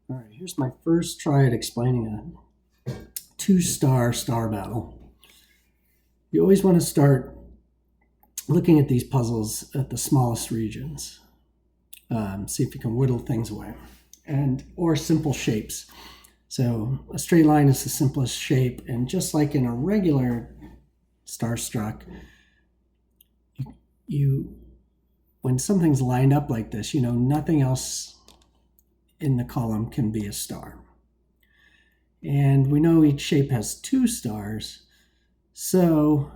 All right, here's my first try at explaining a two-star star battle. You always want to start looking at these puzzles at the smallest regions. See if you can whittle things away, or simple shapes. So a straight line is the simplest shape, and just like in a regular starstruck, you when something's lined up like this, you know nothing else in the column can be a star. And we know each shape has two stars, so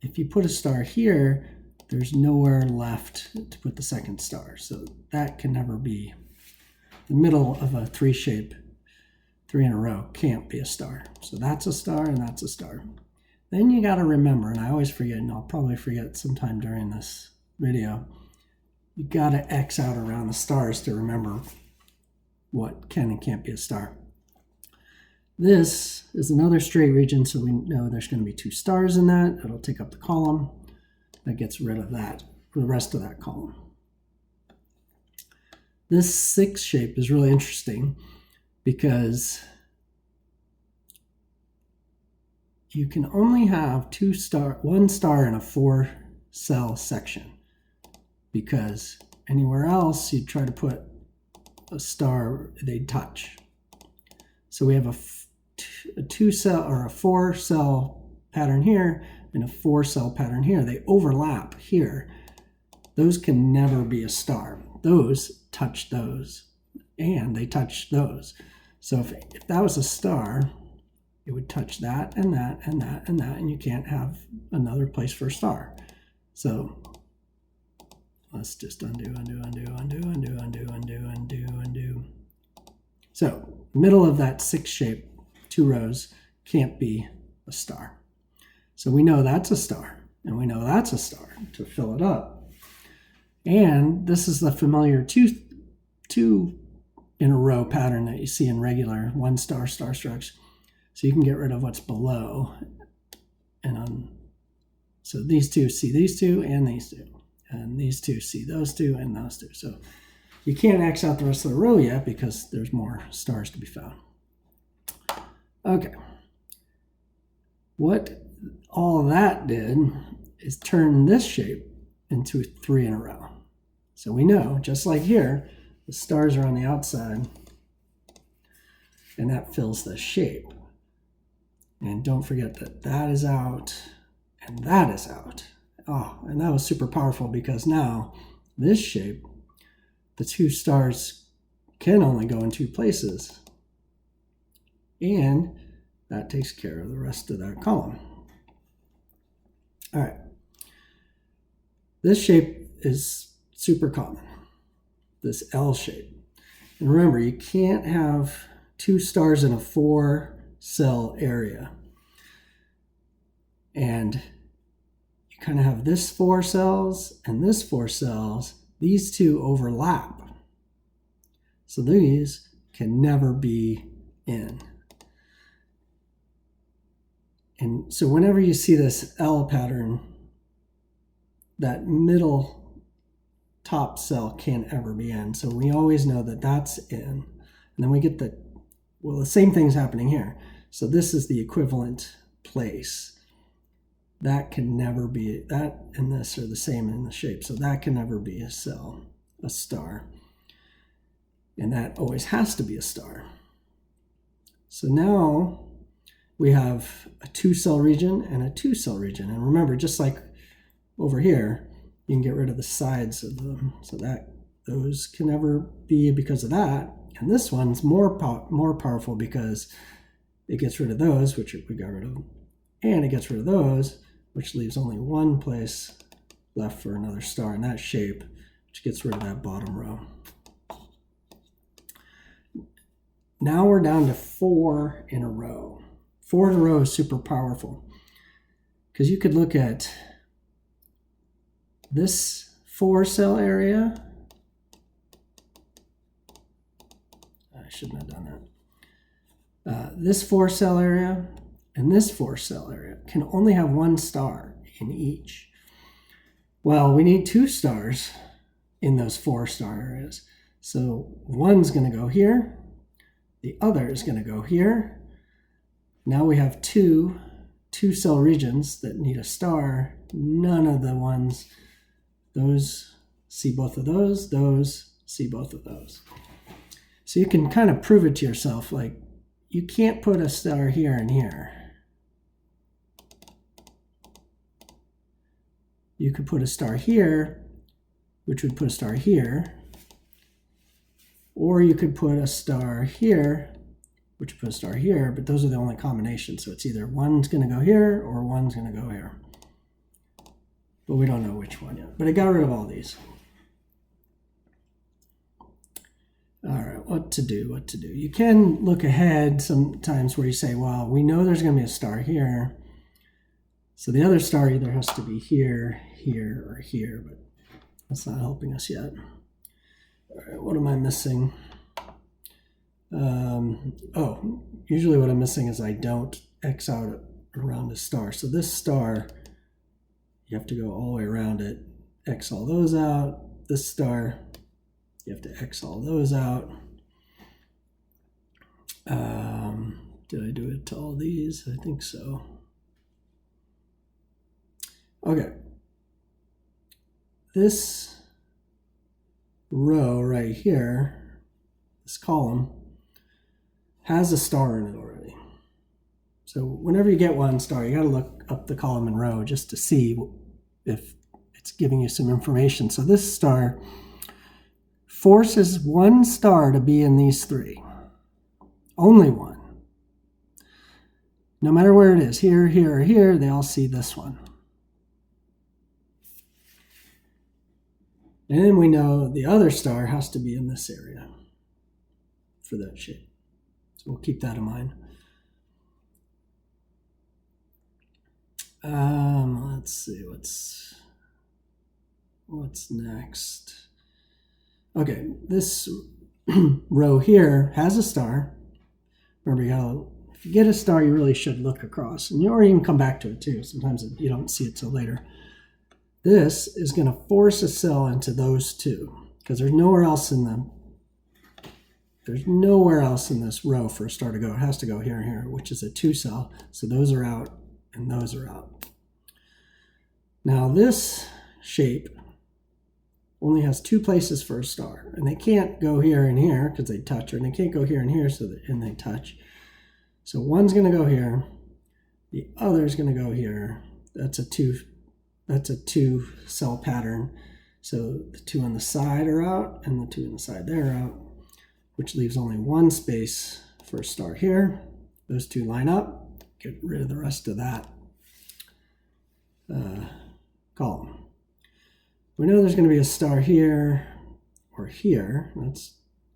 if you put a star here, there's nowhere left to put the second star. So that can never be. The middle of a three shape, three in a row, can't be a star. So that's a star and that's a star. Then you got to remember, and I always forget, and I'll probably forget sometime during this video, you got to X out around the stars to remember what can and can't be a star. This is another straight region, so we know there's going to be two stars in that. It'll take up the column. That gets rid of that, the rest of that column. This 6 shape is really interesting because you can only have one star in a 4-cell section, because anywhere else you'd try to put a star, they'd touch. So we have a 2-cell or a 4-cell pattern here and a 4-cell pattern here. They overlap here. Those can never be a star. Those touch those, and they touch those. So if that was a star, it would touch that and that and that and that, and you can't have another place for a star. So let's just undo. So middle of that 6 shape, 2 rows, can't be a star. So we know that's a star, and we know that's a star to fill it up. And this is the familiar two in a row pattern that you see in regular 1-star starstrucks. So you can get rid of what's below. So these two see these two and these two. And these two see those two and those two. So you can't X out the rest of the row yet because there's more stars to be found. Okay. What all that did is turn this shape into 3 in a row. So we know, just like here, the stars are on the outside, and that fills the shape. And don't forget that that is out, and that is out. Oh, and that was super powerful because now this shape, the 2 stars can only go in 2 places. And that takes care of the rest of that column. All right. This shape is super common, this L shape. And remember, you can't have 2 stars in a 4-cell area. And you kind of have this 4 cells and this 4 cells. These two overlap. So these can never be in. And so whenever you see this L pattern, that middle top cell can't ever be in. So we always know that that's in. And then we get the same thing's happening here. So this is the equivalent place. That can never be, that and this are the same in the shape. So that can never be a cell, a star. And that always has to be a star. So now we have a 2-cell region and a 2-cell region. And remember, just like over here, you can get rid of the sides of them. So that those can never be because of that. And this one's more powerful because it gets rid of those, which we got rid of. And it gets rid of those, which leaves only one place left for another star in that shape, which gets rid of that bottom row. Now we're down to 4 in a row. 4 in a row is super powerful because you could look at this 4-cell area. I shouldn't have done that. This 4-cell area and this 4-cell area can only have 1 star in each. Well, we need 2 stars in those 4-star areas. So one's going to go here, The other is going to go here. Now we have two cell regions that need a star. None of the ones, those see both of those see both of those. So you can kind of prove it to yourself, like you can't put a star here and here. You could put a star here, which would put a star here, or you could put a star here, which would put a star here, but those are the only combinations. So it's either one's going to go here or one's going to go here. But we don't know which one yet. But I got rid of all these. All right, what to do? You can look ahead sometimes where you say, well, we know there's going to be a star here. So the other star either has to be here, here, or here, but that's not helping us yet. All right, what am I missing? Usually what I'm missing is I don't X out around a star. So this star, you have to go all the way around it, X all those out. This star, you have to X all those out. Did I do it to all these? I think so. Okay. This row right here, this column, has a star in it already. So whenever you get one star, you got to look up the column and row just to see if it's giving you some information. So this star forces one star to be in these three. Only one. No matter where it is, here, here, or here, they all see this one. And then we know the other star has to be in this area for that shape. So we'll keep that in mind. Let's see, what's next? Okay, this row here has a star. Remember, if you get a star, you really should look across. Or you can come back to it too. Sometimes you don't see it till later. This is going to force a cell into those two because there's nowhere else in this row for a star to go. It has to go here and here, which is a 2 cell. So those are out and those are out. Now this shape only has 2 places for a star, and they can't go here and here because they touch, or they can't go here and here and they touch. So one's going to go here, the other is going to go here. That's a 2 cell pattern. So the 2 on the side are out and the 2 on the side there are out, which leaves only 1 space for a star here. Those 2 line up, get rid of the rest of that column. We know there's going to be a star here or here. That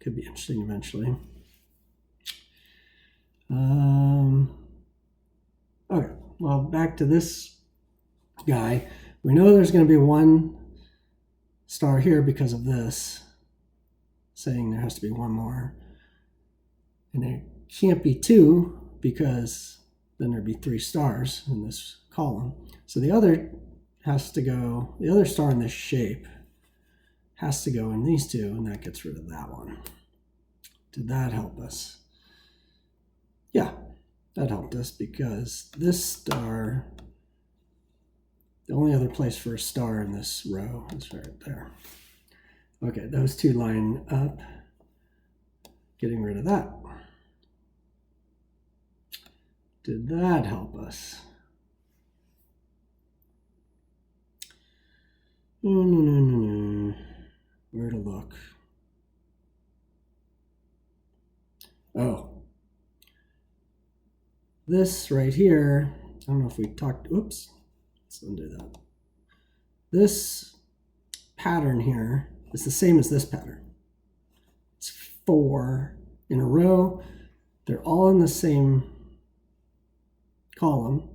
could be interesting eventually. Okay, well, back to this guy. We know there's going to be 1 star here because of this, saying there has to be 1 more. And there can't be 2 because then there'd be 3 stars in this column. So the other star in this shape has to go in these 2, and that gets rid of that one. Did that help us? Yeah, that helped us because this star, the only other place for a star in this row is right there. Okay, those 2 line up, getting rid of that. Did that help us? No. Where to look? Oh. This right here, I don't know if we talked, oops, let's undo that. This pattern here is the same as this pattern. It's 4 in a row. They're all in the same column.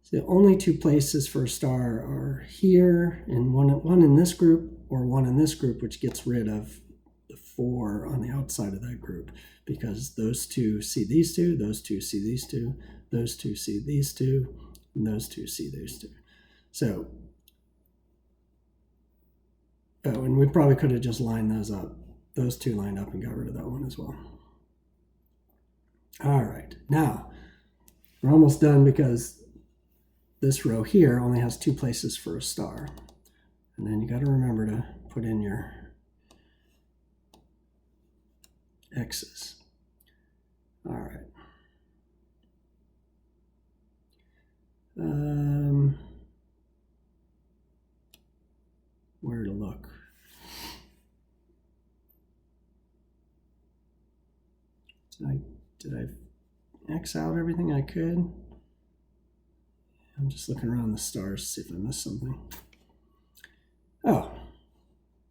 So the only 2 places for a star are here, and one in this group or one in this group, which gets rid of the 4 on the outside of that group, because those 2 see these 2, those 2 see these 2, those 2 see these 2, and those 2 see these 2. So, and we probably could have just lined those up, those 2 lined up, and got rid of that one as well. All right, now we're almost done because this row here only has 2 places for a star. And then you got to remember to put in your X's. All right. Where to look? Did I X out everything I could? I'm just looking around the stars to see if I missed something. Oh,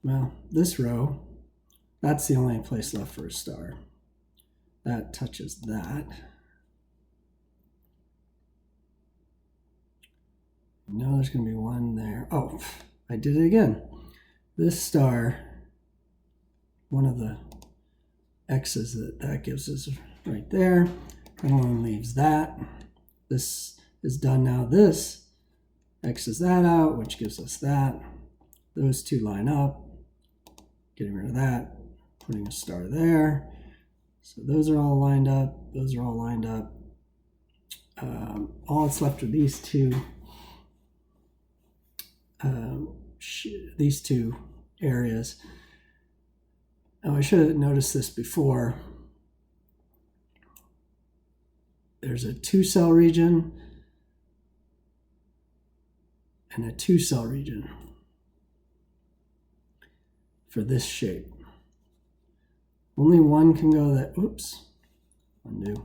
well, this row, that's the only place left for a star. That touches that. No, there's going to be one there. Oh, I did it again. This star, one of the X's that gives us right there. That one leaves that. This is done now. This X's that out, which gives us that. Those two line up. Getting rid of that. Putting a star there. So those are all lined up. Those are all lined up. All that's left are these two. These two areas. Oh, I should have noticed this before. There's a 2-cell region and a 2-cell region for this shape. Only one can go that, oops, undo.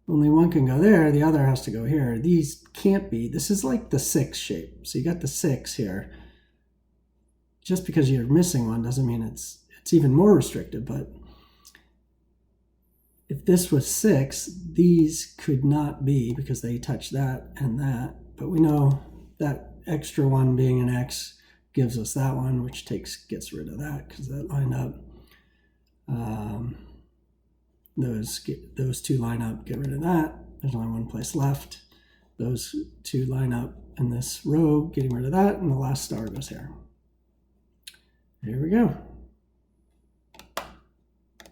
Only one can go there, the other has to go here. These can't be, this is like the 6 shape. So you got the 6 here. Just because you're missing one doesn't mean it's even more restricted, but if this was 6, these could not be because they touch that and that. But we know that extra one being an X gives us that one, which gets rid of that because that lined up. Those two line up, get rid of that. There's only one place left. Those two line up in this row, getting rid of that, and the last star goes here. Here we go.